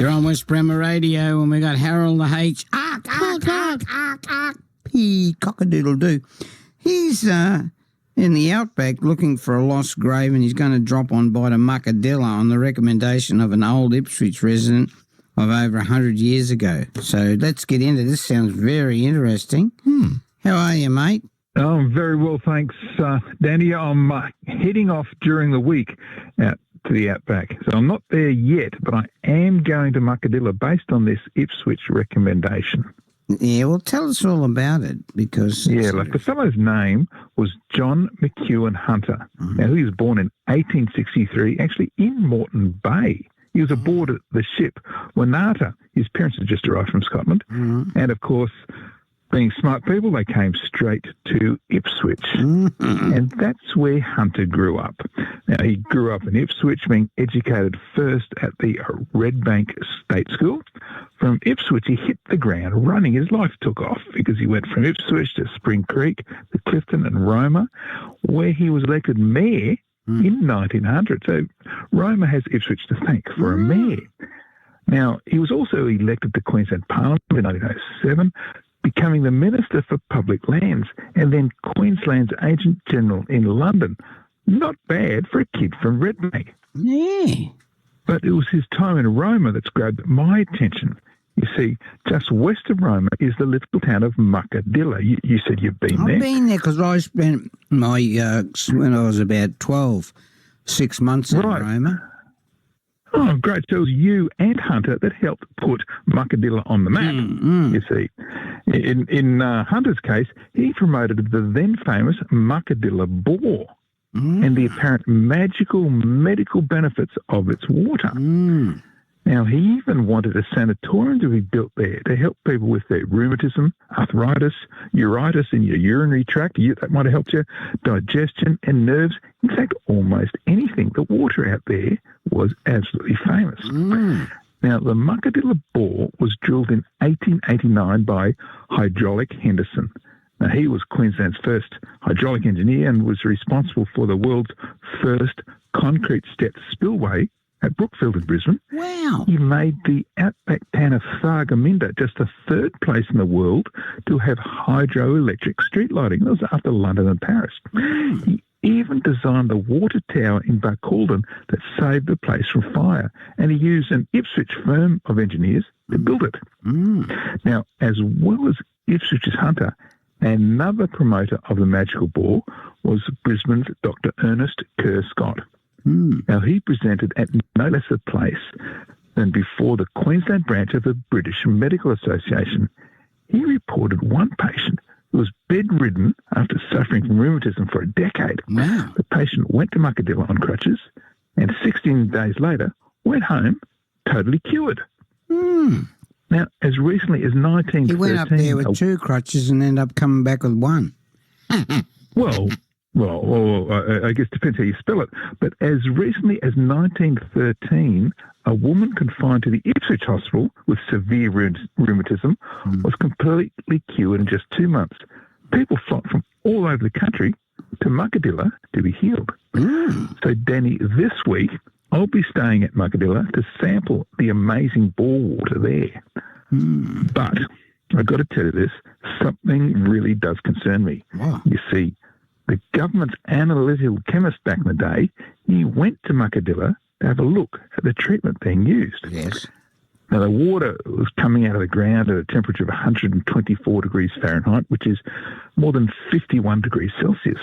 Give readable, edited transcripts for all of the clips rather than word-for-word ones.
You're on West Bremer Radio, and we got Harold the H. Cock-a-doodle-doo. He's in the Outback looking for a lost grave, and he's going to drop on by to Muckadilla on the recommendation of an old Ipswich resident of over 100 years ago. So let's get into this. Sounds very interesting. How are you, mate? Oh, very well, thanks, Danny. I'm heading off during the week out to the Outback. So I'm not there yet, but I am going to Muckadilla based on this Ipswich recommendation. Yeah, well, tell us all about it, because... Yeah, like the fellow's name was John McEwen Hunter. Now, he was born in 1863, actually in Moreton Bay. He was aboard the ship Wanata. His parents had just arrived from Scotland. And, of course, being smart people, they came straight to Ipswich. And that's where Hunter grew up. Now, he grew up in Ipswich, being educated first at the Redbank State School. From Ipswich, he hit the ground running. His life took off because he went from Ipswich to Spring Creek, to Clifton and Roma, where he was elected mayor in 1900. So Roma has Ipswich to thank for a mayor. Now, he was also elected to Queensland Parliament in 1907, becoming the Minister for Public Lands and then Queensland's Agent General in London. Not bad for a kid from Redbank. Yeah. But it was his time in Roma that's grabbed my attention. You see, just west of Roma is the little town of Muckadilla. You said you've been there. I've been there because I spent my, when I was about 12, 6 months in Roma. Oh, great. So it was you and Hunter that helped put Muckadilla on the map, you see. In Hunter's case, he promoted the then famous Muckadilla boar and the apparent magical medical benefits of its water. Now, he even wanted a sanatorium to be built there to help people with their rheumatism, arthritis, uritis in your urinary tract. That might have helped you, digestion and nerves. In fact, almost anything. The water out there was absolutely famous. Now, the Muckadilla bore was drilled in 1889 by Hydraulic Henderson. Now, he was Queensland's first hydraulic engineer and was responsible for the world's first concrete stepped spillway at Brookfield in Brisbane. Wow. He made the outback town of Thargomindah just the third place in the world to have hydroelectric street lighting. That was after London and Paris. He even designed the water tower in Barcaldine that saved the place from fire, and he used an Ipswich firm of engineers to build it. Now, as well as Ipswich's Hunter, another promoter of the magical boar was Brisbane's Dr. Ernest Kerr Scott. Now, he presented at no less a place than before the Queensland branch of the British Medical Association. He reported one patient who was bedridden after suffering from rheumatism for a decade. Wow. The patient went to Muckadilla on crutches and 16 days later went home totally cured. Now, as recently as 1913... He went up there with 2 crutches and ended up coming back with 1. Well, I guess it depends how you spell it. But as recently as 1913, a woman confined to the Ipswich Hospital with severe rheumatism was completely cured in just 2 months. People flocked from all over the country to Muckadilla to be healed. So, Danny, this week I'll be staying at Muckadilla to sample the amazing bore water there. But I've got to tell you this, something really does concern me. Wow. You see, the government's analytical chemist back in the day, he went to Muckadilla to have a look at the treatment being used. Yes. Now, the water was coming out of the ground at a temperature of 124 degrees Fahrenheit, which is more than 51 degrees Celsius.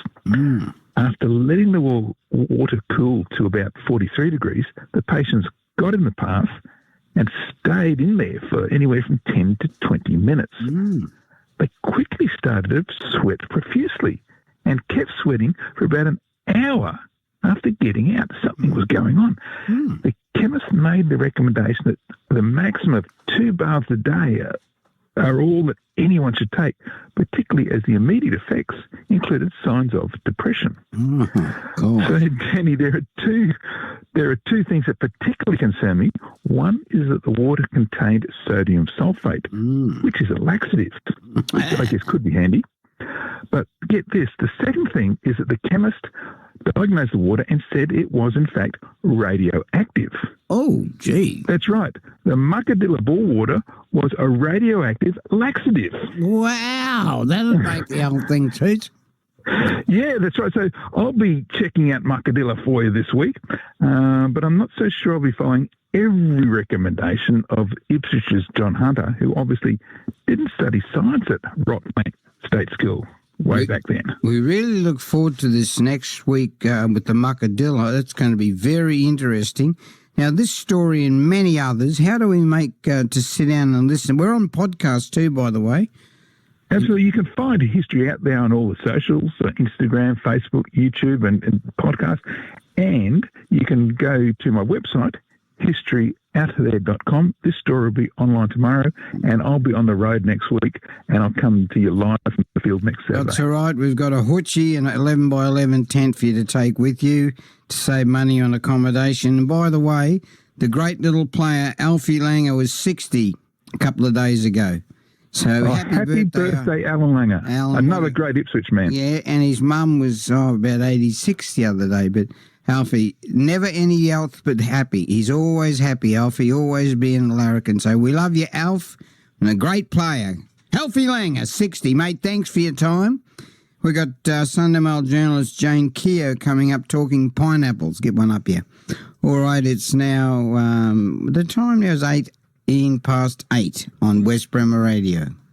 After letting the water cool to about 43 degrees, the patients got in the bath and stayed in there for anywhere from 10 to 20 minutes. They quickly started to sweat profusely and kept sweating for about an hour after getting out. Something was going on. The chemist made the recommendation that the maximum of 2 baths a day are all that anyone should take, particularly as the immediate effects included signs of depression. Cool. So, Danny, there are two things that particularly concern me. One is that the water contained sodium sulfate, which is a laxative, which I guess could be handy. But get this, the second thing is that the chemist diagnosed the water and said it was, in fact, radioactive. Oh, gee. That's right. The Muckadilla bore water was a radioactive laxative. Wow, that'll make the whole thing toot. Yeah, that's right. So I'll be checking out Muckadilla for you this week, but I'm not so sure I'll be following every recommendation of Ipswich's John Hunter, who obviously didn't study science at Rockmate State School way back then. We really look forward to this next week with the Muckadilla. That's going to be very interesting. Now, this story and many others, how do we make to sit down and listen? We're on podcast too, by the way. Absolutely. You can find history out there on all the socials, Instagram, Facebook, YouTube, and podcasts. And you can go to my website, historyoutothere.com. This story will be online tomorrow, and I'll be on the road next week, and I'll come to you live from the field next Saturday. That's all right. We've got a hoochie and an 11 by 11 tent for you to take with you to save money on accommodation. And by the way, the great little player, Alfie Langer, was 60 a couple of days ago. So happy birthday, Alan Langer. Another great Ipswich man. Yeah, and his mum was about 86 the other day. But Alfie, never any health but happy. He's always happy, Alfie, always being a larrikin. So we love you, Alf, and a great player. Alfie Langer, 60. Mate, thanks for your time. We got Sunday Mail journalist Jane Keogh coming up talking pineapples. Get one up here. All right, it's now, the time now is 8 past 8 on West Bremer Radio.